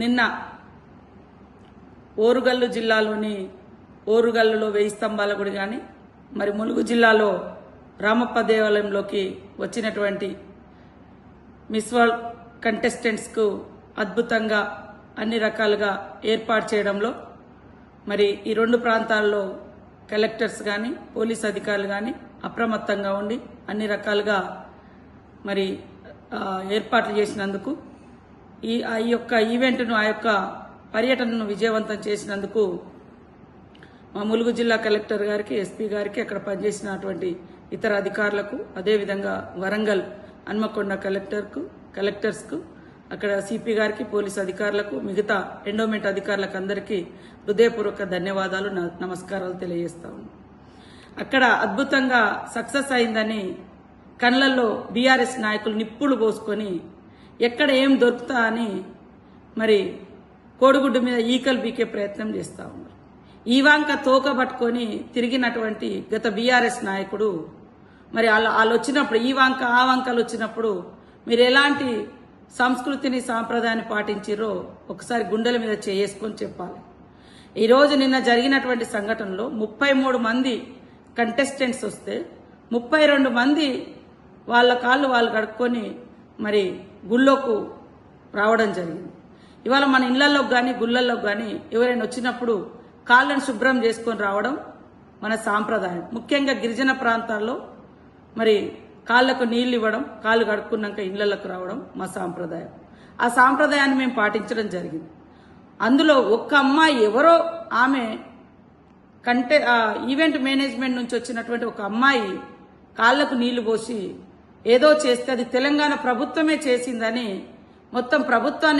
నిన్న ఓరుగల్లు జిల్లాలోని ఓరుగల్లులో 1000 స్తంభాల గుడి కానీ మరి ములుగు జిల్లాలో రామప్ప దేవాలయంలోకి వచ్చినటువంటి మిస్ వరల్డ్ కంటెస్టెంట్స్కు అద్భుతంగా అన్ని రకాలుగా ఏర్పాటు చేయడంలో మరి ఈ రెండు ప్రాంతాల్లో కలెక్టర్స్ కానీ పోలీస్ అధికారులు కానీ అప్రమత్తంగా ఉండి అన్ని రకాలుగా మరి ఏర్పాట్లు చేసినందుకు ఆ యొక్క ఈవెంట్ను ఆ యొక్క పర్యటనను విజయవంతం చేసినందుకు మా ములుగు జిల్లా కలెక్టర్ గారికి ఎస్పీ గారికి అక్కడ పనిచేసినటువంటి ఇతర అధికారులకు అదేవిధంగా వరంగల్ హన్మకొండ కలెక్టర్స్కు అక్కడ సిపి గారికి పోలీస్ అధికారులకు మిగతా ఎండోమెంట్ అధికారులకు అందరికీ హృదయపూర్వక ధన్యవాదాలు నమస్కారాలు తెలియజేస్తా ఉన్నాను. అక్కడ అద్భుతంగా సక్సెస్ అయిందని కళ్ళల్లో బీఆర్ఎస్ నాయకులు నిప్పులు పోసుకొని ఎక్కడ ఏం దొరుకుతా అని మరి కోడిగుడ్డు మీద ఈకలు బీకే ప్రయత్నం చేస్తూ ఉన్నారు. ఈవాంక తోక పట్టుకొని తిరిగినటువంటి గత బీఆర్ఎస్ నాయకుడు మరి వాళ్ళు వచ్చినప్పుడు ఈవాంక ఆ వంకలు వచ్చినప్పుడు మీరు ఎలాంటి సంస్కృతిని సాంప్రదాయాన్ని పాటించిరో ఒకసారి గుండెల మీద చేసుకొని చెప్పాలి. ఈరోజు నిన్న జరిగినటువంటి సంఘటనలో 33 మంది కంటెస్టెంట్స్ వస్తే 32 మంది వాళ్ళ కాళ్ళు వాళ్ళు కడుక్కొని మరి గుళ్ళోకి రావడం జరిగింది. ఇవాళ మన ఇళ్లలోకి కానీ గుళ్ళల్లోకి కానీ ఎవరైనా వచ్చినప్పుడు కాళ్ళను శుభ్రం చేసుకొని రావడం మన సాంప్రదాయం. ముఖ్యంగా గిరిజన ప్రాంతాల్లో మరి కాళ్లకు నీళ్లు ఇవ్వడం, కాళ్ళు కడుక్కున్నాక ఇళ్లలోకి రావడం మా సాంప్రదాయం. ఆ సాంప్రదాయాన్ని మేము పాటించడం జరిగింది. అందులో ఒక్క అమ్మాయి ఎవరో ఆమె ఈవెంట్ మేనేజ్మెంట్ నుంచి వచ్చినటువంటి ఒక అమ్మాయి కాళ్లకు నీళ్లు పోసి ఏదో చేస్తే అది తెలంగాణ ప్రభుత్వమే చేసిందని మొత్తం ప్రభుత్వాన్ని